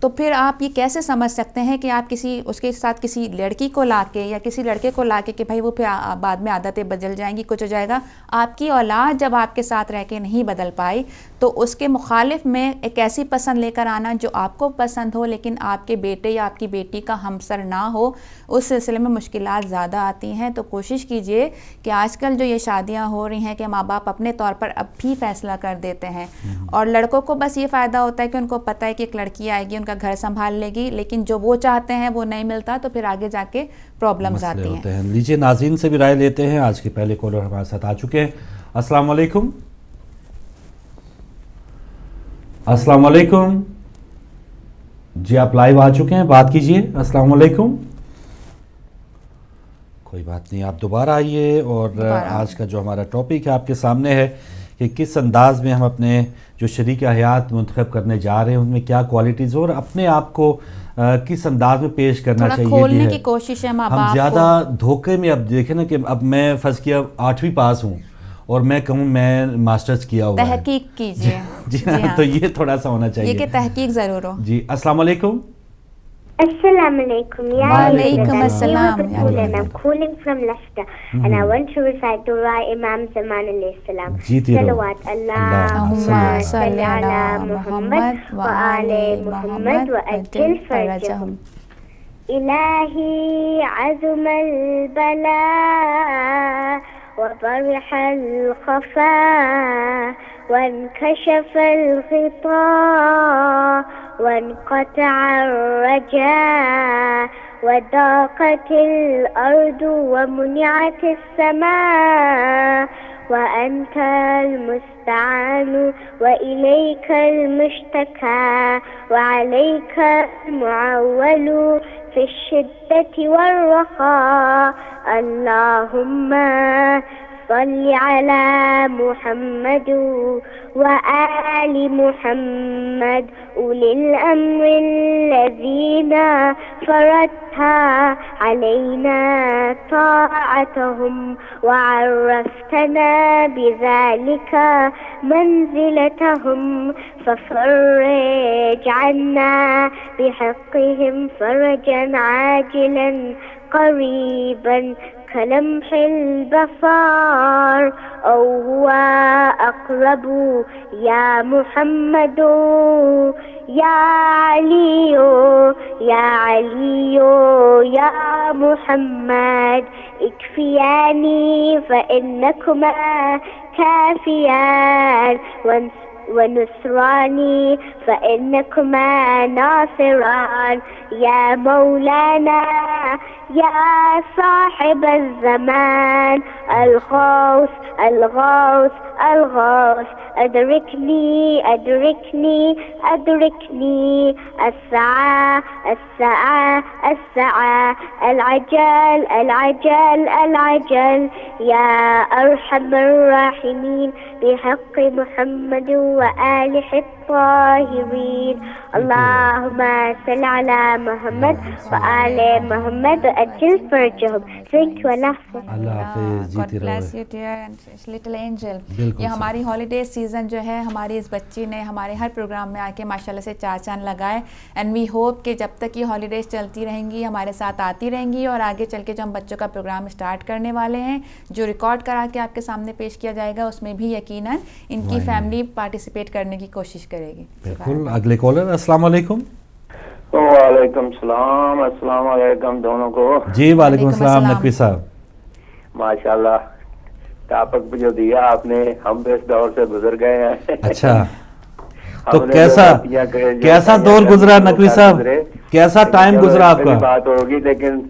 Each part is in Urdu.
تو پھر آپ یہ کیسے سمجھ سکتے ہیں کہ آپ اس کے ساتھ کسی لڑکی کو لا کے یا کسی لڑکے کو لا کے کہ بھائی وہ پھر بعد میں عادتیں بدل جائیں گی, کچھ ہو جائے گا. آپ کی اولاد جب آپ کے ساتھ رہ کے نہیں بدل پائی تو اس کے مخالف میں ایک ایسی پسند لے کر آنا جو آپ کو پسند ہو لیکن آپ کے بیٹے یا آپ کی بیٹی کا ہمسر نہ ہو, اس سلسلے میں مشکلات زیادہ آتی ہیں. تو کوشش کیجئے کہ آج کل جو یہ شادیاں ہو رہی ہیں کہ ماں باپ اپنے طور پر اب بھی فیصلہ کر دیتے ہیں, اور لڑکوں کو بس یہ فائدہ ہوتا ہے کہ ان کو پتہ ہے کہ ایک لڑکی آئے گی ان کا گھر سنبھال لے گی, لیکن جو وہ چاہتے ہیں وہ نہیں ملتا تو پھر آگے جا کے پرابلمز آتی ہیں. لیجیے ناظرین سے بھی رائے لیتے ہیں. آج کے پہلے کالر ہمارے ساتھ آ چکے ہیں. السلام علیکم. السلام علیکم جی, آپ لائیو آ چکے ہیں, بات کیجئے. السلام علیکم. کوئی بات نہیں, آپ دوبارہ آئیے. اور آج کا جو ہمارا ٹاپک ہے آپ کے سامنے ہے کہ کس انداز میں ہم اپنے جو شریک حیات منتخب کرنے جا رہے ہیں ان میں کیا کوالٹیز ہو اور اپنے آپ کو کس انداز میں پیش کرنا چاہیے. کھولنے کی کوشش ہے ماں باپ کو. ہم زیادہ دھوکے میں اب دیکھیں نا کہ اب میں فرض کیا 8ویں پاس ہوں اور میں کہوں میں ماسٹرز کیا ہوا ہے. تحقیق کیجئے. جی ہاں, تو یہ تھوڑا سا ہونا چاہیے یہ کہ تحقیق ضرور ہو. جی السلام علیکم. السلام علیکم. وعلیکم السلام. I'm calling from Leicester and I want to recite Dua Imam Zaman alayhi salam. Salawat Allahumma salli ala Muhammad wa ali Muhammad wa ajil farajahum. إلهي عزم البلاء وطرح الخفاء وانكشف الغطاء وانقطع الرجاء وضاقت الأرض ومنعت السماء وأنت المستعان وإليك المشتكى وعليك المعول في الشدة والرخاء. اللهم صل على محمد وآل محمد أولي الأمر الذين فرضتها علينا طاعتهم وعرفتنا بذلك منزلتهم ففرج عنا بحقهم فرجا عاجلا قريبا كلمح البصر أو هو أقرب يا محمد يا علي يا علي يا محمد اكفياني فإنكما كافيان ونصراني فإنكما ناصران. يا مولانا يا صاحب الزمان الغوث الغوث الغوث أدركني أدركني أدركني الساعة الساعة الساعة العجل العجل العجل. يا أرحم الراحمين بحق محمد وآله الطاهرين. اللهم صل على محمد وآل محمد أجل فرجهم. Thank you. Allah حافظ. God bless you dear and little angel. یہ ہماری ہالیڈے سیزن جو ہے ہماری اس بچی نے ہمارے ہر پروگرام میں آ کے ماشاءاللہ سے 4 چاند لگائے. اینڈ وی ہوپ کہ جب تک یہ ہالیڈیز چلتی رہیں گی ہمارے ساتھ آتی رہیں گی, اور آگے چل کے جو ہم بچوں کا پروگرام اسٹارٹ کرنے والے ہیں جو ریکارڈ کرا کے آپ کے سامنے پیش کیا جائے گا اس میں بھی یقیناً ان کی فیملی پارٹیسپیٹ کرنے کی کوشش کرے گی. بالکل. اگلے کالر. السلام علیکم. وعلیکم السلام. السلام علیکم دونوں کو. جی وعلیکم السلام نقوی صاحب. ماشاءاللہ ٹاپک جو دیا آپ نے ہم بھی اس دور سے گزر گئے ہیں. اچھا تو کیسا دور گزرا نقوی صاحب, کیسا ٹائم گزرا آپ کا؟ بات ہوگی لیکن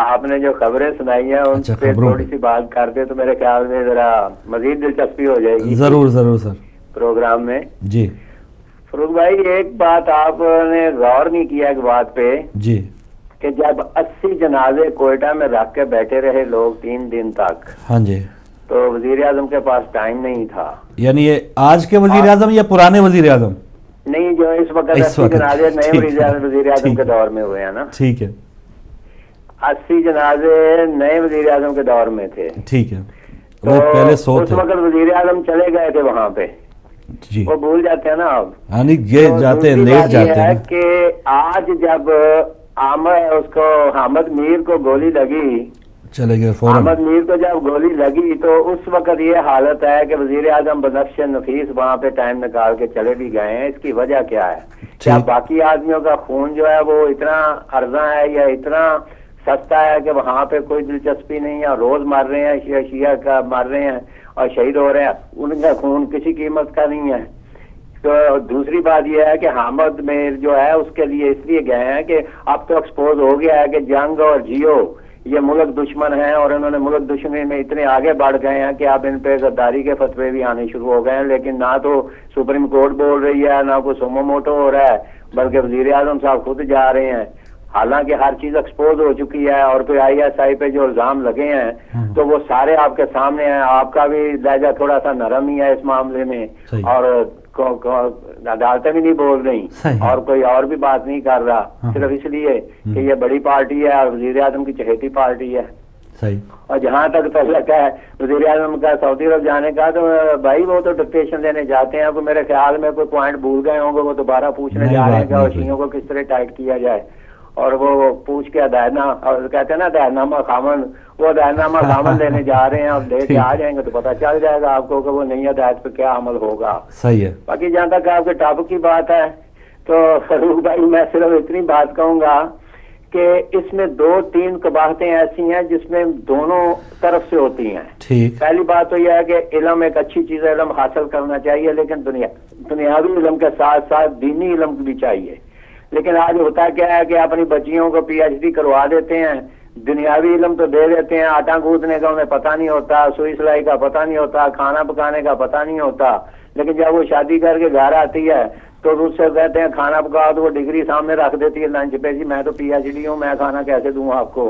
آپ نے جو خبریں سنائی ہیں ان پہ تھوڑی سی بات کرتے تو میرے خیال میں ذرا مزید دلچسپی ہو جائے گی. ضرور ضرور سر پروگرام میں. جی فروغ بھائی ایک بات آپ نے غور نہیں کیا ایک بات پہ جی کہ جب 80 جنازے کوئٹہ میں رکھ کے بیٹھے رہے لوگ 3 دن تک, ہاں جی, تو وزیر اعظم کے پاس ٹائم نہیں تھا. یعنی یہ آج کے وزیر اعظم یا پرانے وزیر اعظم؟ نہیں, جو اس وقت 80 جنازے نئے وزیر اعظم کے دور میں ہوئے ہیں نا. ٹھیک ہے. 80 جنازے نئے وزیر اعظم کے دور میں تھے. ٹھیک ہے. وہ پہلے 100 اس وقت وزیر اعظم چلے گئے تھے وہاں پہ. جی وہ بھول جاتے ہیں نا آپ, یعنی یہ جاتے ہیں لیٹ جاتے ہیں کہ آج جب اس کو حامد میر کو گولی لگی، چلے گئے حامد میر کو جب گولی لگی تو اس وقت یہ حالت ہے کہ وزیر اعظم بنفش نفیس وہاں پہ ٹائم نکال کے چلے بھی گئے ہیں. اس کی وجہ کیا ہے؟ کیا باقی آدمیوں کا خون جو ہے وہ اتنا ارزاں ہے یا اتنا سستا ہے کہ وہاں پہ کوئی دلچسپی نہیں ہے؟ روز مر رہے ہیں، شیعہ کا مر رہے ہیں اور شہید ہو رہے ہیں، ان کا خون کسی قیمت کا نہیں ہے. تو دوسری بات یہ ہے کہ حامد میر جو ہے اس کے لیے اس لیے گئے ہیں کہ اب تو ایکسپوز ہو گیا ہے کہ جنگ اور جیو یہ ملک دشمن ہیں، اور انہوں نے ملک دشمنی میں اتنے آگے بڑھ گئے ہیں کہ اب ان پہ غداری کے فتوے بھی آنے شروع ہو گئے ہیں. لیکن نہ تو سپریم کورٹ بول رہی ہے، نہ کوئی سومو موٹو ہو رہا ہے، بلکہ وزیر اعظم صاحب خود جا رہے ہیں. حالانکہ ہر چیز ایکسپوز ہو چکی ہے، اور کوئی ISI پہ جو الزام لگے ہیں تو وہ سارے آپ کے سامنے ہیں. آپ کا بھی لہجہ تھوڑا سا نرم ہی ہے اس معاملے میں، اور عدالتیں بھی نہیں بول رہی اور کوئی اور بھی بات نہیں کر رہا، صرف اس لیے کہ یہ بڑی پارٹی ہے اور وزیر اعظم کی چہیتی پارٹی ہے. اور جہاں تک تعلق ہے وزیر اعظم کا سعودی عرب جانے کا، تو بھائی وہ تو ڈکٹیشن لینے جاتے ہیں، میرے خیال میں کوئی پوائنٹ بھول گئے ہوں گے، وہ دوبارہ پوچھنے جا رہے ہیں کہ شیعوں کو کس طرح ٹائٹ کیا جائے. اور وہ پوچھ کے کہتے ہیں نا ہدایتنامہ خامن، وہ ہدایتنامہ خامن لینے جا رہے ہیں، اور لے کے آ جائیں گے تو پتہ چل جائے گا آپ کو کہ وہ نئی ہدایت پہ کیا عمل ہوگا. صحیح ہے. باقی جہاں تک آپ کے ٹاپک کی بات ہے تو فروخ بھائی میں صرف اتنی بات کہوں گا کہ اس میں 2-3 قباحتیں ایسی ہیں جس میں دونوں طرف سے ہوتی ہیں. پہلی بات تو یہ ہے کہ علم ایک اچھی چیز ہے، علم حاصل کرنا چاہیے، لیکن دنیاوی علم کے ساتھ ساتھ دینی علم بھی چاہیے. لیکن آج ہوتا کیا ہے کہ اپنی بچیوں کو PhD کروا دیتے ہیں، دنیاوی علم تو دے دیتے ہیں، آٹا گوندنے کا انہیں پتہ نہیں ہوتا، سوئی سلائی کا پتہ نہیں ہوتا، کھانا پکانے کا پتہ نہیں ہوتا. لیکن جب وہ شادی کر کے گھر آتی ہے تو اس سے کہتے ہیں کھانا پکاؤ، تو وہ ڈگری سامنے رکھ دیتی ہے لنچ پہ، جی میں تو PhD ہوں، میں کھانا کیسے دوں آپ کو.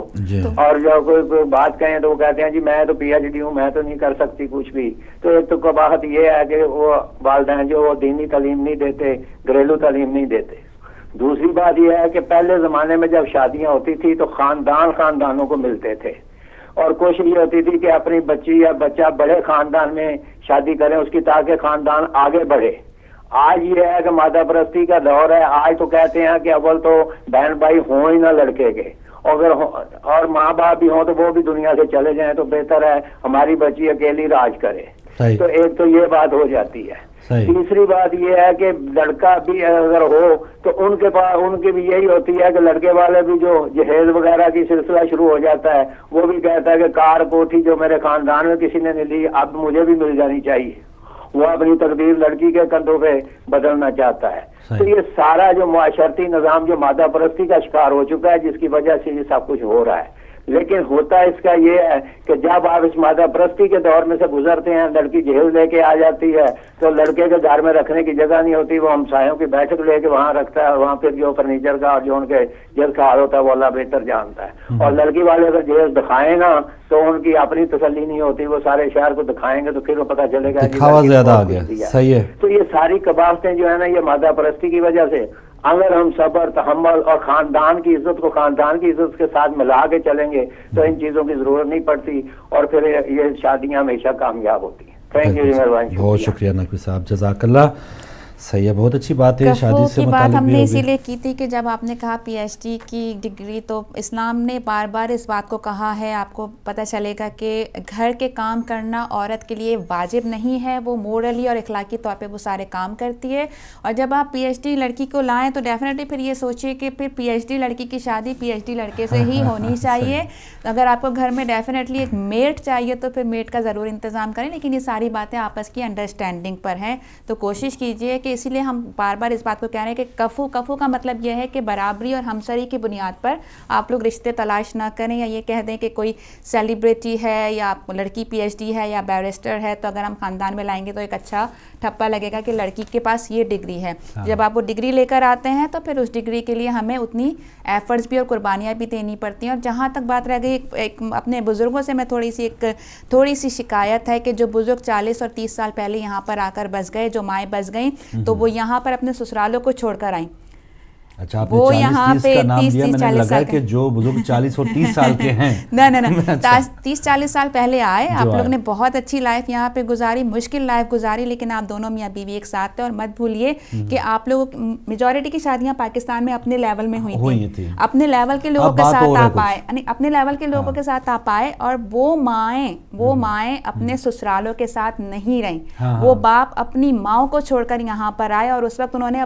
اور جب کوئی بات کہیں تو وہ کہتے ہیں جی میں تو PhD ہوں، میں تو نہیں کر سکتی کچھ بھی. تو ایک تو قباحت یہ ہے کہ وہ والدین جو وہ دینی تعلیم نہیں دیتے، گھریلو تعلیم نہیں دیتے. دوسری بات یہ ہے کہ پہلے زمانے میں جب شادیاں ہوتی تھی تو خاندانوں کو ملتے تھے، اور کوشش یہ ہوتی تھی کہ اپنی بچی یا بچہ بڑے خاندان میں شادی کریں اس کی، تاکہ خاندان آگے بڑھے. آج یہ ہے کہ مادہ پرستی کا دور ہے. آج تو کہتے ہیں کہ اول تو بہن بھائی ہوں ہی نہ لڑکے کے، اور ماں باپ بھی ہوں تو وہ بھی دنیا سے چلے جائیں تو بہتر ہے ہماری بچی اکیلی راج کرے. تو ایک تو یہ بات ہو جاتی ہے. تیسری بات یہ ہے کہ لڑکا بھی اگر ہو تو ان کے پاس ان کی بھی یہی ہوتی ہے کہ لڑکے والے بھی جو جہیز وغیرہ کی سلسلہ شروع ہو جاتا ہے، وہ بھی کہتا ہے کہ کار کوٹھی جو میرے خاندان میں کسی نے نہیں لی اب مجھے بھی مل جانی چاہیے. وہ اپنی تقدیر لڑکی کے کندھوں پہ بدلنا چاہتا ہے. تو یہ سارا جو معاشرتی نظام جو مادہ پرستی کا شکار ہو چکا ہے، جس کی وجہ سے یہ سب کچھ ہو رہا ہے. لیکن ہوتا اس کا یہ ہے کہ جب آپ اس مادہ پرستی کے دور میں سے گزرتے ہیں، لڑکی جہیز لے کے آ جاتی ہے تو لڑکے کے گھر میں رکھنے کی جگہ نہیں ہوتی، وہ ہمسایوں کی بیٹھک لے کے وہاں رکھتا ہے. وہاں پھر جو فرنیچر کا اور جو ان کے جس کا حال ہوتا ہے وہ اللہ بہتر جانتا ہے. اور لڑکی والے اگر جہیز دکھائیں نا تو ان کی اپنی تسلی نہیں ہوتی، وہ سارے شہر کو دکھائیں گے تو پھر وہ پتہ چلے گا زیادہ آ گیا. صحیح ہے. تو یہ ساری قباحتیں جو ہے نا یہ مادہ پرستی کی وجہ سے، اگر ہم صبر تحمل اور خاندان کی عزت کو خاندان کی عزت کے ساتھ ملا کے چلیں گے تو ان چیزوں کی ضرورت نہیں پڑتی، اور پھر یہ شادیاں ہمیشہ کامیاب ہوتی ہیں. تھینک یو، مہربانی. بہت شکریہ نقوی صاحب، جزاک اللہ. صحیح ہے، بہت اچھی بات ہے. شادی سے بات ہم نے اسی لیے کی تھی کہ جب آپ نے کہا PhD کی ڈگری، تو اسلام نے بار بار اس بات کو کہا ہے. آپ کو پتہ چلے گا کہ گھر کے کام کرنا عورت کے لیے واجب نہیں ہے، وہ مورلی اور اخلاقی طور پہ وہ سارے کام کرتی ہے. اور جب آپ PhD لڑکی کو لائیں تو ڈیفینیٹلی پھر یہ سوچیے کہ پھر PhD لڑکی کی شادی PhD لڑکے سے ہی ہونی چاہیے. اگر آپ کو گھر میں ڈیفینیٹلی ایک میٹ چاہیے تو پھر میٹ کا ضرور انتظام کریں. لیکن یہ ساری باتیں آپس کی انڈرسٹینڈنگ پر ہیں، تو کوشش کیجیے کہ اسی لیے ہم بار بار اس بات کو کہہ رہے ہیں کہ کفو کا مطلب یہ ہے کہ برابری اور ہمسری کی بنیاد پر آپ لوگ رشتے تلاش نہ کریں، یا یہ کہہ دیں کہ کوئی سیلیبریٹی ہے یا لڑکی PhD ہے یا بیرسٹر ہے تو اگر ہم خاندان میں لائیں گے تو ایک اچھا ٹھپا لگے گا کہ لڑکی کے پاس یہ ڈگری ہے. جب آپ وہ ڈگری لے کر آتے ہیں تو پھر اس ڈگری کے لیے ہمیں اتنی ایفرٹس بھی اور قربانیاں بھی دینی پڑتی ہیں. اور جہاں تک بات رہ گئی ایک اپنے بزرگوں سے میں تھوڑی سی شکایت ہے کہ جو بزرگ 40 اور 30 سال پہلے یہاں پر آ کر بس گئے، جو مائیں بس گئیں، تو وہ یہاں پر اپنے سسرالوں کو چھوڑ کر آئیں. اچھا وہ یہاں پہ 30-40 سال کے جو بزرگ 40 اور 30 سال کے ہیں نہ 30-40 سال پہلے آئے, آپ لوگ نے بہت اچھی لائف یہاں پہ گزاری, مشکل لائف گزاری, لیکن آپ دونوں میاں بیوی ایک ساتھ تھے. اور مت بھولیے کہ آپ لوگ میجورٹی کی شادیاں پاکستان میں اپنے لیول میں ہوئی تھیں, اپنے لیول کے لوگوں کے ساتھ آپ آئے, یعنی اپنے لیول کے لوگوں کے ساتھ آپ آئے, اور وہ مائیں اپنے سسرالوں کے ساتھ نہیں رہیں, وہ باپ اپنی ماؤں کو چھوڑ کر یہاں پر آئے, اور اس وقت انہوں نے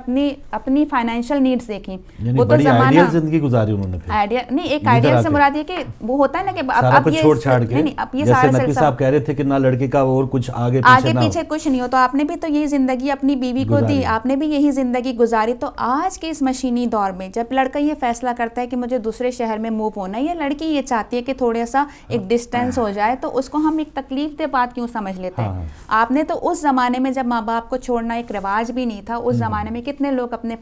اپنی فائنینشیل نیڈز دیکھی. وہ تو زمانہ زندگی گزاری انہوں نے, نہیں ایک آئیڈیل سے مراد یہ کہ وہ ہوتا ہے نا کہ اب یہ چھوڑ چھاڑ کے, جیسے نقوی صاحب کہہ رہے تھے کہ نہ لڑکے کا اور کچھ آگے پیچھے کچھ نہیں ہو, تو آپ نے بھی تو یہی زندگی اپنی بیوی کو دی, آپ نے بھی یہی زندگی گزاری. تو آج کے اس مشینی دور میں جب لڑکا یہ فیصلہ کرتا ہے کہ مجھے دوسرے شہر میں موو ہونا ہے, یا لڑکی یہ چاہتی ہے کہ تھوڑا سا ایک ڈسٹینس ہو جائے, تو اس کو ہم ایک تکلیف دہ بات کیوں سمجھ لیتے ہیں. آپ نے تو اس زمانے میں جب ماں باپ کو چھوڑنا ایک رواج بھی نہیں تھا, اس زمانے میں کتنے لوگ اپنے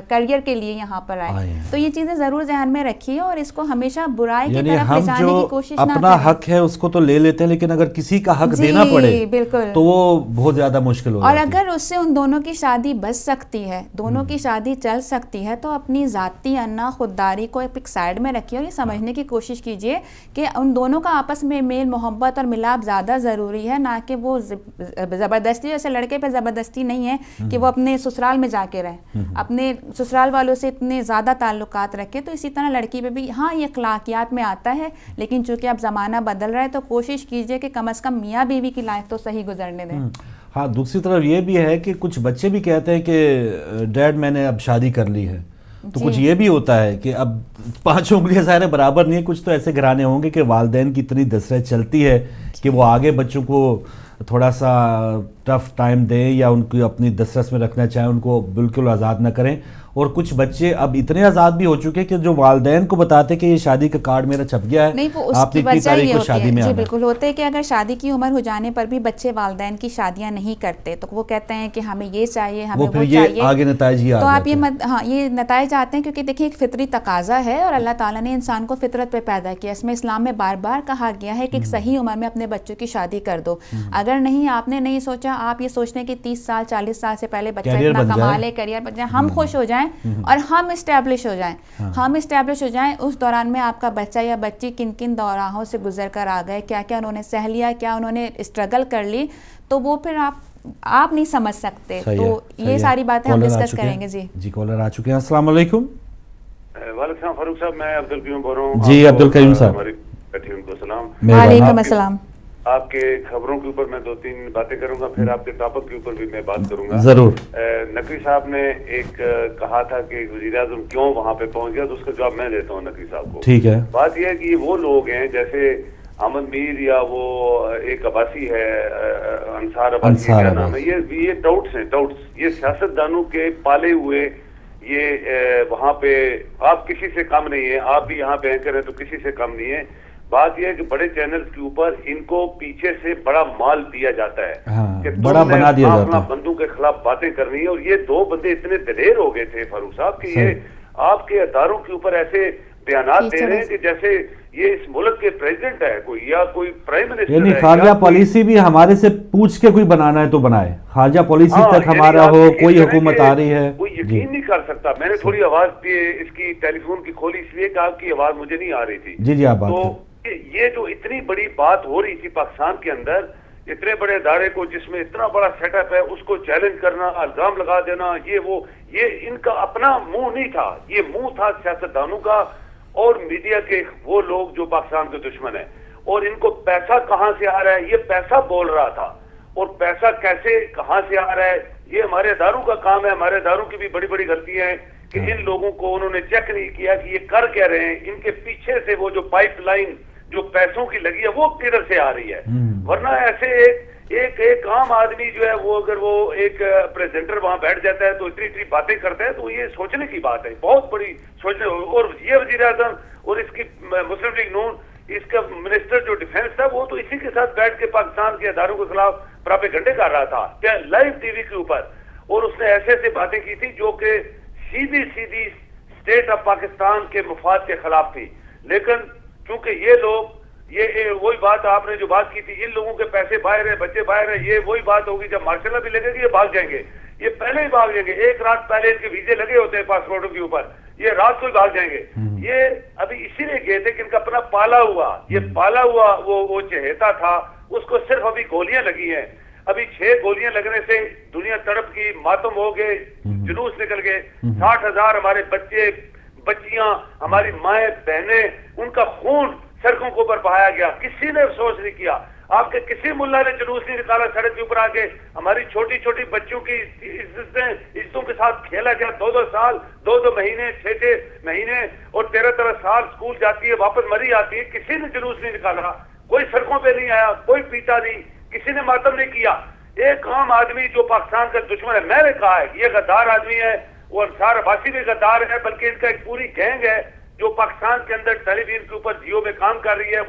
کریئر کے لیے یہاں پر آئے. تو یہ چیزیں ضرور ذہن میں رکھیے, اور اس کو ہمیشہ برائی کی طرف لے جانے کی کوشش نہ کریں. اپنا حق ہے اس کو تو لے لیتے ہیں, لیکن اگر کسی کا حق دینا پڑے تو وہ بہت زیادہ مشکل ہوگا. اور اگر اس سے ان دونوں کی شادی بچ سکتی ہے, دونوں کی شادی چل سکتی ہے, تو اپنی ذاتی انا خودداری کو ایک سائڈ میں رکھیے, اور یہ سمجھنے کی کوشش کیجیے کہ ان دونوں کا آپس میں میل محبت اور ملاپ زیادہ ضروری ہے, نہ کہ وہ زبردستی, جیسے لڑکے پہ زبردستی نہیں ہے کہ وہ اپنے سسرال میں جا کے رہے, اپنے سسرال والوں سے اتنے زیادہ تعلقات رکھے. تو اسی طرح لڑکی پہ بھی ہاں یہ اخلاقیات میں آتا ہے, لیکن چونکہ اب زمانہ بدل رہا ہے تو کوشش کیجئے کہ کم از کم میاں بیوی کی لائف تو صحیح گزرنے دیں. ہاں دوسری طرف یہ بھی ہے کہ کچھ بچے بھی کہتے ہیں کہ ڈیڈ میں نے اب شادی کر لی ہے, تو کچھ یہ بھی ہوتا ہے کہ اب 5 انگلیاں ظاہر برابر نہیں ہے. کچھ تو ایسے گھرانے ہوں گے کہ والدین کی اتنی دسترس چلتی ہے کہ وہ آگے بچوں کو تھوڑا سا ٹف ٹائم دیں, یا ان کو اپنی دسترس میں رکھنا چاہیں, ان کو بالکل آزاد نہ کریں. اور کچھ بچے اب اتنے آزاد بھی ہو چکے کہ جو والدین کو بتاتے کہ یہ شادی کا کارڈ میرا چھپ گیا ہے, آپ نے اتنی تاریخ کو شادی میں آنا. جی بالکل ہوتے ہیں کہ اگر شادی کی عمر ہو جانے پر بھی بچے والدین کی شادیاں نہیں کرتے, تو وہ کہتے ہیں کہ ہمیں یہ چاہیے, ہمیں وہ چاہیے, آگے نتائج یہ تو آپ یہ نتائج آتے ہیں. کیونکہ دیکھیں ایک فطری تقاضا ہے, اور اللہ تعالیٰ نے انسان کو فطرت پہ پیدا کیا. اس میں اسلام میں بار بار کہا گیا ہے کہ ایک صحیح عمر میں اپنے بچوں کی شادی کر دو. اگر نہیں, آپ نے نہیں سوچا, آپ یہ سوچتے ہیں کہ 30 سال 40 سال سے پہلے بچہ اتنا کما لے, کریئر بن جائے, ہم خوش ہو جائیں اور ہم اسٹیبلش ہو جائیں, اس دوران میں آپ کا بچہ یا بچی کن کن دوراہوں سے گزر کر آ گئے, کیا کیا انہوں نے سہ لیا, کیا انہوں نے اسٹرگل کر لی, تو وہ پھر آپ نہیں سمجھ سکتے. تو یہ ساری باتیں ہم ڈسکس کریں گے. جی کالر آ چکے ہیں. السلام علیکم. وعلیکم السلام فاروق صاحب, میں عبد القیوم بول رہا ہوں. جی عبد القیوم صاحب. وعلیکم السلام. آپ کے خبروں کے اوپر میں 2-3 باتیں کروں گا, پھر آپ کے ٹاپک کے اوپر بھی میں بات کروں گا. ضرور. نقوی صاحب نے ایک کہا تھا کہ وزیر اعظم کیوں وہاں پہ پہنچ گیا, تو اس کا جواب میں دیتا ہوں نقوی صاحب کو. ٹھیک ہے. بات یہ ہے کہ یہ وہ لوگ ہیں جیسے احمد میر, یا وہ ایک عباسی ہے, انصار عباسی کیا نام ہے, یہ ڈاؤٹس ہیں, یہ سیاست دانوں کے پالے ہوئے, یہ وہاں پہ آپ کسی سے کم نہیں ہے, آپ بھی یہاں پہ اینکر ہیں تو کسی سے کم نہیں ہے. بات یہ ہے کہ بڑے چینلز کے اوپر ان کو پیچھے سے بڑا مال دیا جاتا ہے کہ بڑا بنا دیا جاتا ہے, بندوں کے خلاف باتیں کرنی ہے. اور یہ 2 بندے اتنے دلیر ہو گئے تھے فاروق صاحب کہ یہ آپ کے اداروں کے اوپر ایسے بیانات دے رہے ہیں کہ جیسے یہ اس ملک کے پریزیڈنٹ ہے کوئی, یا کوئی پرائم منسٹر. یعنی خارجہ پالیسی بھی ہمارے سے پوچھ کے کوئی بنانا ہے تو بنائے, خارجہ پالیسی تک ہمارا ہو, کوئی حکومت آ رہی ہے. کوئی یقین نہیں کر سکتا. میں نے تھوڑی آواز اس کی ٹیلی فون کی کھولی اس لیے کہ آپ کی آواز مجھے نہیں آ رہی تھی. جی آپ بات. یہ جو اتنی بڑی بات ہو رہی تھی پاکستان کے اندر, اتنے بڑے ادارے کو جس میں اتنا بڑا سیٹ اپ ہے, اس کو چیلنج کرنا, الزام لگا دینا, یہ ان کا اپنا منہ نہیں تھا, یہ منہ تھا سیاستدانوں کا اور میڈیا کے وہ لوگ جو پاکستان کے دشمن ہیں. اور ان کو پیسہ کہاں سے آ رہا ہے, یہ پیسہ بول رہا تھا, اور پیسہ کیسے کہاں سے آ رہا ہے یہ ہمارے اداروں کا کام ہے. ہمارے اداروں کی بھی بڑی بڑی غلطیاں ہیں کہ ان لوگوں کو انہوں نے چیک نہیں کیا کہ یہ کر کیا رہے ہیں, ان کے پیچھے سے وہ جو پائپ لائن جو پیسوں کی لگی ہے وہ کدھر سے آ رہی ہے. ورنہ ایسے ایک عام آدمی جو ہے وہ اگر وہ ایک پریزنٹر وہاں بیٹھ جاتا ہے تو اتنی باتیں کرتا ہے, تو یہ سوچنے کی بات ہے, بہت بڑی سوچنے. اور یہ وزیر اعظم اور اس کی مسلم لیگ نون, اس کا منسٹر جو ڈیفینس تھا, وہ تو اسی کے ساتھ بیٹھ کے پاکستان کے اداروں کے خلاف پراپیگنڈے کر رہا تھا لائیو ٹی وی کے اوپر. اور اس نے ایسے باتیں کی تھی جو کہ سیدھی اسٹیٹ آف پاکستان کے مفاد کے خلاف تھی. لیکن چونکہ یہ لوگ, یہ وہی بات آپ نے جو بات کی تھی, ان لوگوں کے پیسے باہر ہیں, بچے باہر ہیں, یہ وہی بات ہوگی جب مارشل بھی لگے گی یہ بھاگ جائیں گے. یہ پہلے ہی بھاگ جائیں گے. ایک رات پہلے ان کے ویزے لگے ہوتے ہیں پاسپورٹوں کے اوپر, یہ رات کو ہی بھاگ جائیں گے. یہ ابھی اسی لیے گئے تھے کہ ان کا اپنا پالا ہوا, یہ پالا ہوا وہ چہیتا تھا, اس کو صرف ابھی گولیاں لگی ہیں. ابھی 6 گولیاں لگنے سے دنیا تڑپ کی, ماتم ہو گئے, جلوس نکل گئے. 60,000 ہمارے بچے بچیاں, ہماری مائیں بہنیں, ان کا خون سڑکوں کے اوپر بہایا گیا. کسی نے افسوس نہیں کیا. آپ کے کسی ملا نے جلوس نہیں نکالا سڑک کے اوپر آ کے. ہماری چھوٹی چھوٹی بچوں کی عزتوں کے ساتھ کھیلا گیا. 2 سال 2 مہینے 6 مہینے اور 13 سال اسکول جاتی ہے, واپس مری آتی ہے. کسی نے جلوس نہیں نکالا, کوئی سڑکوں پہ نہیں آیا, کوئی پیٹا نہیں, کسی نے ماتم نہیں کیا. ایک عام آدمی جو پاکستان کا دشمن ہے, میں نے کہا ہے یہ غدار آدمی ہے, اور سارا باسی بھی غدار ہے, بلکہ ان کا ایک پوری گینگ ہے جو پاکستان کے اندر ٹیلی ویژن کے اوپر جیو میں کام کر رہی ہے.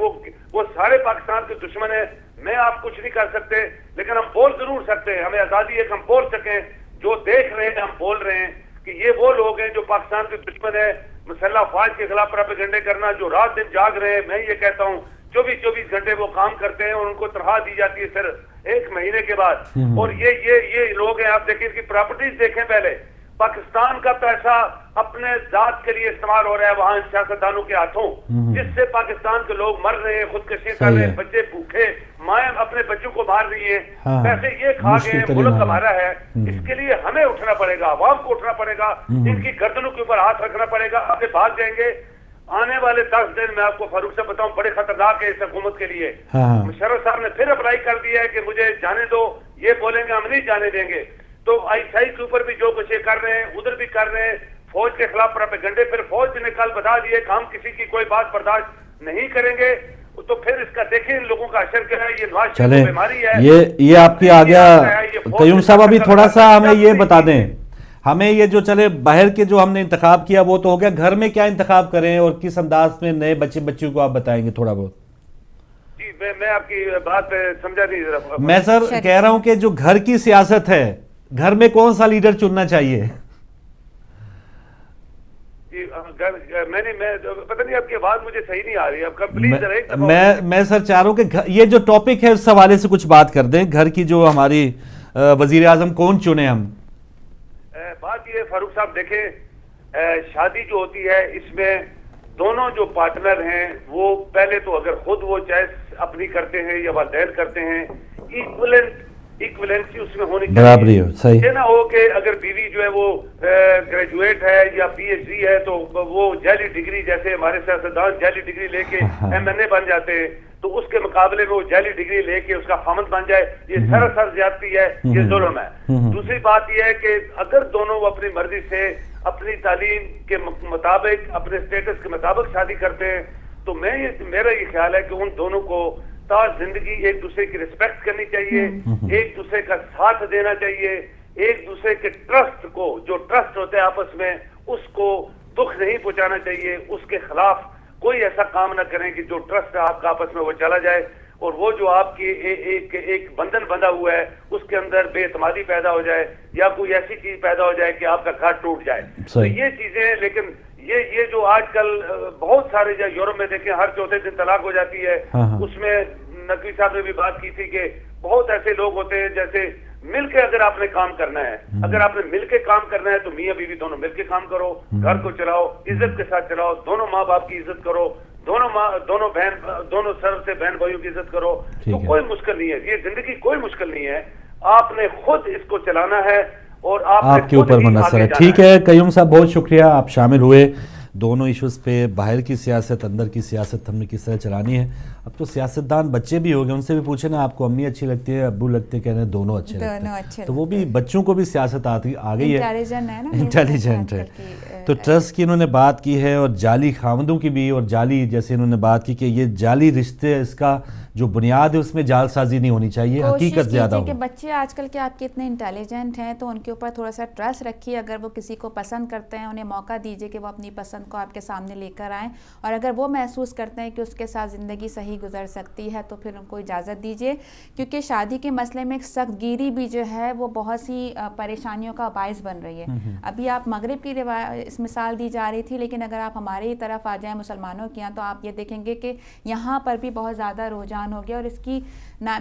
وہ سارے پاکستان کے دشمن ہیں. میں آپ کچھ نہیں کر سکتے, لیکن ہم بول ضرور سکتے ہیں. ہمیں آزادی ہے کہ ہم بول سکیں. جو دیکھ رہے ہیں ہم بول رہے ہیں کہ یہ وہ لوگ ہیں جو پاکستان کے دشمن ہیں. مسلح افواج کے خلاف پروپیگنڈے کرنا, جو رات دن جاگ رہے ہیں. میں یہ کہتا ہوں 24 گھنٹے وہ کام کرتے ہیں اور ان کو تنخواہ دی جاتی ہے صرف 1 مہینے کے بعد. اور یہ لوگ ہیں, آپ دیکھیں ان کی پراپرٹیز دیکھیں. پہلے پاکستان کا پیسہ اپنے ذات کے لیے استعمال ہو رہا ہے وہاں سیاستدانوں کے ہاتھوں, جس سے پاکستان کے لوگ مر رہے ہیں, خودکشی کر رہے ہیں, بچے بھوکے, مائیں اپنے بچوں کو مار رہی ہیں. پیسے یہ کھا گئے ہیں, ملک ہمارا ہے. اس کے لیے ہمیں اٹھنا پڑے گا, عوام کو اٹھنا پڑے گا, ان کی گردنوں کے اوپر ہاتھ رکھنا پڑے گا. آگے بھاگ جائیں گے. آنے والے 10 دن میں آپ کو فاروق سے بتاؤں بڑے خطرناک ہے اس حکومت کے لیے. مشرف صاحب نے پھر اپلائی کر دیا ہے کہ مجھے جانے دو. یہ بولیں گے ہم نہیں جانے دیں گے. تو ISI کے اوپر بھی جو کچھ یہ کر رہے ہیں ادھر بھی کر رہے ہیں. فوج کے خلاف پروپیگنڈے, پھر فوج نے کل بتا دیے کہ ہم کسی کی کوئی بات برداشت نہیں کریں گے. تو پھر اس کا دیکھیں ان لوگوں کا اشر کیا ہے. یہ نواز شریف کی بیماری ہے. یہ آپ کی آ گیا قیوم صاحب. ابھی تھوڑا سا ہمیں یہ بتا دیں, ہمیں یہ جو چلے باہر کے جو ہم نے انتخاب کیا وہ تو ہو گیا, گھر میں کیا انتخاب کریں اور کس انداز میں نئے بچیوں کو آپ بتائیں گے تھوڑا بہت. جی میں آپ کی بات سمجھا نہیں. میں سر کہہ رہا ہوں کہ جو گھر کی سیاست ہے, گھر میں کون سا لیڈر چننا چاہیے. پتہ نہیں آپ کی آواز مجھے صحیح نہیں آ رہی. آپ کا پلیز میں سر چاہ رہا ہوں کہ یہ جو ٹاپک ہے اس حوالے سے کچھ بات کر دیں. گھر کی جو ہماری وزیر اعظم کون چنے ہم. بات یہ فاروق صاحب دیکھیں, شادی جو ہوتی ہے اس میں دونوں جو پارٹنر ہیں وہ پہلے تو اگر خود وہ چوائس اپنی کرتے ہیں یا والدین کرتے ہیں, ایکویلنسی اس میں ہونی چاہیے. برابری ہو, صحیح. یہ نہ ہو کہ اگر بیوی جو ہے وہ گریجویٹ ہے یا PhD ہے تو وہ جعلی ڈگری, جیسے ہمارے سیاستدان جعلی ڈگری لے کے MNA بن جاتے ہیں, تو اس کے مقابلے میں وہ جعلی ڈگری لے کے اس کا خامند بن جائے. یہ سراسر زیادتی ہے, یہ ظلم ہے. دوسری بات یہ ہے کہ اگر دونوں وہ اپنی مرضی سے اپنی تعلیم کے مطابق اپنے اسٹیٹس کے مطابق شادی کرتے ہیں تو میرا یہ خیال ہے کہ ان دونوں کو تا زندگی ایک دوسرے کی ریسپیکٹ کرنی چاہیے, ایک دوسرے کا ساتھ دینا چاہیے, ایک دوسرے کے ٹرسٹ کو, جو ٹرسٹ ہوتے ہیں آپس میں, اس کو دکھ نہیں پہنچانا چاہیے. اس کے خلاف کوئی ایسا کام نہ کریں کہ جو ٹرسٹ ہے آپ کا آپس میں وہ چلا جائے, اور وہ جو آپ کی ایک بندھن بندھا ہوا ہے اس کے اندر بے اعتمادی پیدا ہو جائے یا کوئی ایسی چیز پیدا ہو جائے کہ آپ کا گھر ٹوٹ جائے. تو یہ چیزیں, لیکن یہ جو آج کل بہت سارے یورپ میں دیکھیں ہر 4تھے دن طلاق ہو جاتی ہے. اس میں نقوی صاحب نے بھی بات کی تھی کہ بہت ایسے لوگ ہوتے ہیں جیسے مل کے اگر آپ نے کام کرنا ہے, اگر آپ نے مل کے کام کرنا ہے تو میاں بیوی دونوں مل کے کام کرو, گھر کو چلاؤ, عزت کے ساتھ چلاؤ, دونوں ماں باپ کی عزت کرو, دونوں سر سے بہن بھائیوں کی عزت کرو. تو کوئی مشکل نہیں ہے, یہ زندگی کوئی مشکل نہیں ہے. آپ نے خود اس کو چلانا ہے اور آپ کے اوپر منحصر ہے. ٹھیک ہے قیوم صاحب, بہت شکریہ, آپ شامل ہوئے. دونوں ایشوز پہ, باہر کی سیاست, اندر کی سیاست ہم نے کس طرح چلانی ہے. اب تو سیاستدان بچے بھی ہو گئے, ان سے بھی پوچھیں نا آپ کو امی اچھی لگتی ہے, ابو لگتے, کہہ رہے ہیں دونوں اچھے لگتے ہیں. تو وہ بھی بچوں کو بھی سیاست آ گئی ہے, انٹیلیجنٹ ہے. تو ٹرسٹ کی انہوں نے بات کی ہے, اور جعلی خامدوں کی بھی, اور جعلی جیسے انہوں نے بات کی کہ یہ جعلی رشتے, اس کا جو بنیاد ہے اس میں جال سازی نہیں ہونی چاہیے, حقیقت زیادہ ہو. کہ بچے آج کل کے آپ کے اتنے انٹیلیجنٹ ہیں تو ان کے اوپر تھوڑا سا ٹرسٹ رکھیے. اگر وہ کسی کو پسند کرتے ہیں انہیں موقع دیجیے کہ وہ اپنی پسند کو آپ کے سامنے لے کر آئیں, اور اگر وہ محسوس کرتے ہیں کہ اس کے ساتھ زندگی صحیح گزر سکتی ہے تو پھر ان کو اجازت دیجیے. کیونکہ شادی کے مسئلے میں سخت گیری بھی جو ہے وہ بہت سی پریشانیوں کا باعث بن رہی ہے. ابھی آپ مغرب کی اس مثال دی جا رہی تھی, لیکن اگر آپ ہماری طرف آ جائیں مسلمانوں کے یہاں تو آپ یہ دیکھیں گے کہ یہاں پر بھی بہت زیادہ رجحان درمیان ہو گیا. اور اس کی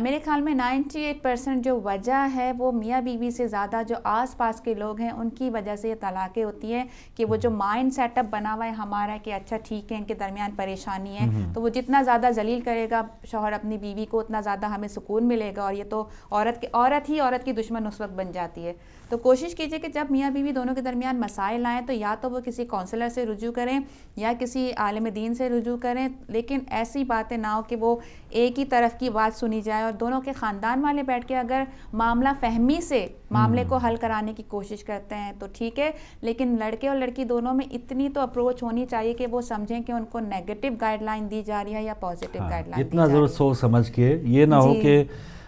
میرے خیال میں 98% جو وجہ ہے وہ میاں بیوی سے زیادہ جو آس پاس کے لوگ ہیں ان کی وجہ سے یہ طلاقیں ہوتی ہیں, کہ وہ جو مائنڈ سیٹ اپ بنا ہوا ہے ہمارا کہ اچھا ٹھیک ہے ان کے درمیان پریشانی ہے, تو وہ جتنا زیادہ ذلیل کرے گا شوہر اپنی بیوی کو اتنا زیادہ ہمیں سکون ملے گا. اور یہ تو عورت کی دشمن اس وقت بن جاتی ہے. تو کوشش کیجئے کہ جب میاں بیوی دونوں کے درمیان مسائل آئیں تو یا تو وہ کسی کونسلر سے رجوع کریں یا کسی عالم دین سے رجوع کریں, لیکن ایسی باتیں نہ ہو کہ وہ ایک ہی طرف کی بات سنی جائے, اور دونوں کے خاندان والے بیٹھ کے اگر معاملہ فہمی سے معاملے کو حل کرانے کی کوشش کرتے ہیں تو ٹھیک ہے, لیکن لڑکے اور لڑکی دونوں میں اتنی تو اپروچ ہونی چاہیے کہ وہ سمجھیں کہ ان کو نیگیٹو گائیڈ لائن دی جا رہی ہے یا پازیٹیو گائیڈ لائن. اتنا ضرور سوچ سمجھ کے, یہ نہ ہو کہ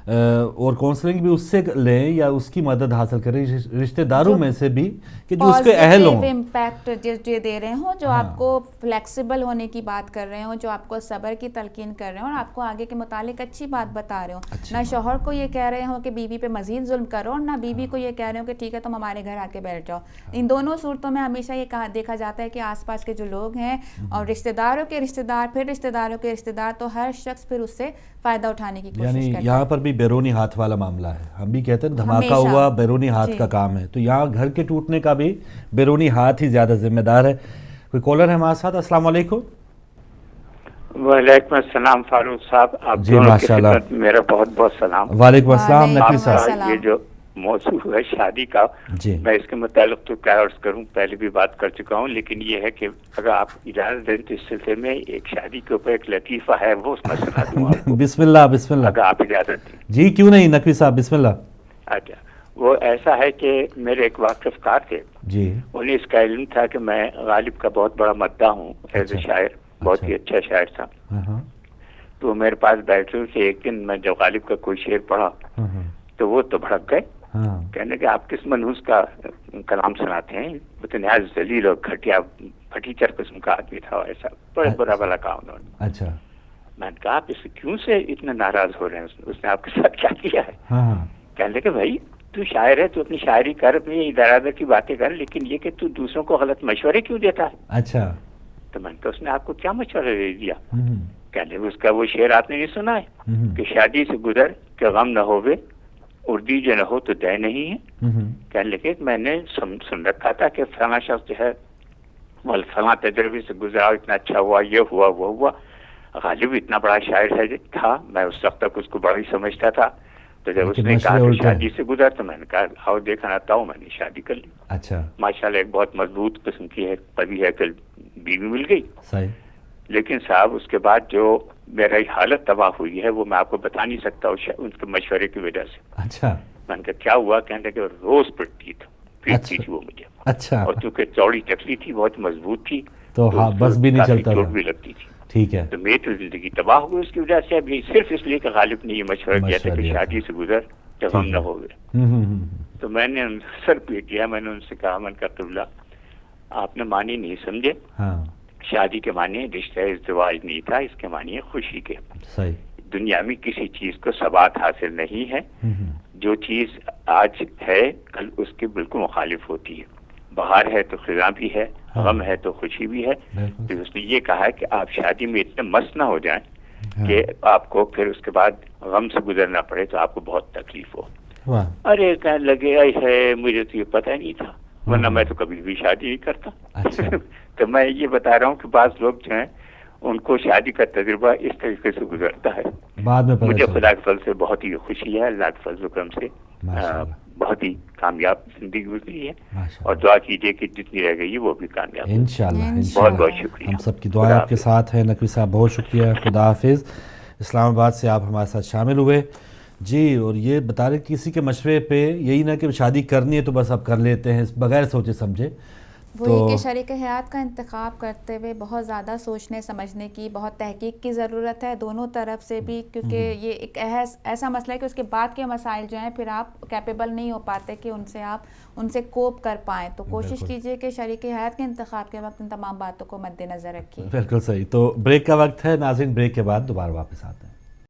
اور کونسلنگ بھی اس سے لیں یا اس کی مدد حاصل کریں رشتہ داروں میں سے بھی کہ جو اس کے اہل ہوں, امپیکٹ جو دے رہے ہوں, جو آپ کو فلیکسیبل ہونے کی بات کر رہے ہوں, جو آپ کو صبر کی تلقین کر رہے ہوں اور آپ کو آگے کے متعلق اچھی بات بتا رہے ہوں. نہ شوہر کو یہ کہہ رہے ہوں کہ بیوی پہ مزید ظلم کرو, اور نہ بیوی کو یہ کہہ رہے ہوں کہ ٹھیک ہے تم ہمارے گھر آ کے بیٹھ جاؤ. ان دونوں صورتوں میں ہمیشہ یہ دیکھا جاتا ہے کہ آس پاس کے جو لوگ ہیں اور رشتہ داروں کے رشتہ دار, پھر رشتہ داروں کے رشتہ دار, تو ہر شخص پھر اس سے فائدہ اٹھانے کی کوشش کرتا ہے. یہاں پر بھی بیرونی ہاتھ والا معاملہ ہے. ہم بھی کہتے ہیں دھماکہ ہوا بیرونی ہاتھ کا کام ہے, تو یہاں گھر کے ٹوٹنے کا بھی بیرونی ہاتھ ہی زیادہ ذمہ دار ہے. کوئی کالر ہے ہمارے ساتھ. السلام علیکم. وعلیکم السلام فاروق صاحب, آپ دونوں کی خدمت میں میرا بہت بہت سلام. وعلیکم السلام نقوی صاحب. یہ جو موضوع ہے شادی کا, میں اس کے متعلق تو کیا عرض کروں, پہلے بھی بات کر چکا ہوں, لیکن یہ ہے کہ اگر آپ اجازت دیں تو اس سلسلے میں ایک شادی کے اوپر ایک لطیفہ ہے, وہ اس میں سنا دوں آپ کو. بسم اللہ بسم اللہ. اگر آپ اجازت دیں. جی کیوں نہیں نقوی صاحب, بسم اللہ. اچھا, وہ ایسا ہے کہ میرے ایک واقف کار تھے جی, انہیں اس کا علم تھا کہ میں غالب کا بہت بڑا مداح ہوں ایز اے شاعر, بہت ہی اچھا شاعر تھا. تو میرے پاس بیٹھے تھے. ایک دن میں جب غالب کا کوئی شعر پڑھا تو وہ تو بھڑک گئے, کہنے کہ آپ کس منحوس کا کلام سناتے ہیں, وہ تو نہایت ذلیل اور گھٹیا پھٹیچر قسم کا آدمی تھا, ایسا بڑا برا بلا کہا انہوں نے. اچھا, میں نے کہا آپ اس سے کیوں سے اتنا ناراض ہو رہے ہیں, اس نے آپ کے ساتھ کیا کیا ہے؟ کہنے لگے بھائی تو شاعر ہے, تو اپنی شاعری کر, اپنی ادارہ کی باتیں کر, لیکن یہ کہ تو دوسروں کو غلط مشورے کیوں دیتا ہے؟ اچھا. تو میں نے کہا اس نے آپ کو کیا مشورہ دے دیا؟ کہنے لگے اس کا وہ شعر آپ نے نہیں سنا ہے کہ شادی سے گزر کہ غم نہ ہوئے, اردی جو نہ ہو تو دے نہیں ہے. کہنے لگے میں نے سن رکھا تھا کہ فلاں شخص جو ہے فلاں تجربے سے گزرا, اتنا اچھا ہوا, یہ ہوا وہ ہوا. غالب اتنا بڑا شاعر ہے تھا, میں اس وقت تک اس کو بڑا ہی سمجھتا تھا. تو جب اس نے کہا کہ شادی سے گزر تو میں نے کہا آؤ دیکھنا آتا ہوں, میں نے شادی کر لی. اچھا, ماشاءاللہ ایک بہت مضبوط قسم کی ہے پری ہے, کل بیوی مل گئی. صحیح. لیکن صاحب اس کے بعد جو میری حالت تباہ ہوئی ہے وہ میں آپ کو بتا نہیں سکتا ان کے مشورے کی وجہ سے. اچھا. میں نے کہا کیا ہوا؟ کہنے کہ روز پڑتی تھی وہ مجھے. اچھا. اور چونکہ چوڑی چکلی تھی, بہت مضبوط تھی, تو بس بھی نہیں چلتا, چوٹ بھی لگتی تھی. ٹھیک ہے. تو میری تو زندگی تباہ ہو گئی اس کی وجہ سے. ابھی صرف اس لیے کہ غالب نے یہ مشورہ دیا تھا کہ شادی سے گزر کہ غم نہ ہو گئے. تو میں نے سر پیٹ لیا, میں نے ان سے کہا, میں نے کہا قبلہ آپ نے معنی نہیں سمجھے, شادی کے معنی رشتہ ازدواج نہیں تھا, اس کے معنی خوشی کے. صحیح. دنیا میں کسی چیز کو ثبات حاصل نہیں ہے, جو چیز آج ہے کل اس کے بالکل مخالف ہوتی ہے. بہار ہے تو خزاں بھی ہے, غم ہے تو خوشی بھی ہے. تو اس نے یہ کہا کہ آپ شادی میں اتنے مست نہ ہو جائیں کہ آپ کو پھر اس کے بعد غم سے گزرنا پڑے تو آپ کو بہت تکلیف ہو. ارے کہنے لگے ہے مجھے تو یہ پتہ ہی نہیں تھا, ورنہ میں تو کبھی بھی شادی نہیں کرتا. تو میں یہ بتا رہا ہوں کہ بعض لوگ جو ہیں ان کو شادی کا تجربہ اس طریقے سے گزرتا ہے. مجھے خدا کے فضل سے بہت ہی خوشی ہے, اللہ کے فضل و کرم سے بہت ہی کامیاب زندگی گزری ہے, اور دعا کیجیے کہ جتنی رہ گئی وہ بھی کامیاب. انشاءاللہ. بہت بہت شکریہ. ہم سب کی دعا آپ کے ساتھ ہے نقوی صاحب, بہت شکریہ. خدا حافظ. اسلام آباد سے آپ ہمارے ساتھ شامل ہوئے. جی, اور یہ بتا رہے کسی کے مشورے پہ یہی نہ کہ شادی کرنی ہے تو بس اب کر لیتے ہیں بغیر سوچے سمجھے. وہی کہ شریک حیات کا انتخاب کرتے ہوئے بہت زیادہ سوچنے سمجھنے کی, بہت تحقیق کی ضرورت ہے دونوں طرف سے بھی, کیونکہ یہ ایک ایسا مسئلہ ہے کہ اس کے بعد کے مسائل جو ہیں پھر آپ کیپیبل نہیں ہو پاتے کہ ان سے کوپ کر پائیں. تو کوشش کیجئے کہ شریک حیات کے انتخاب کے وقت ان تمام باتوں کو مد نظر رکھیے. بالکل صحیح. تو بریک کا وقت ہے ناظرین, بریک کے بعد دوبارہ واپس آتے ہیں.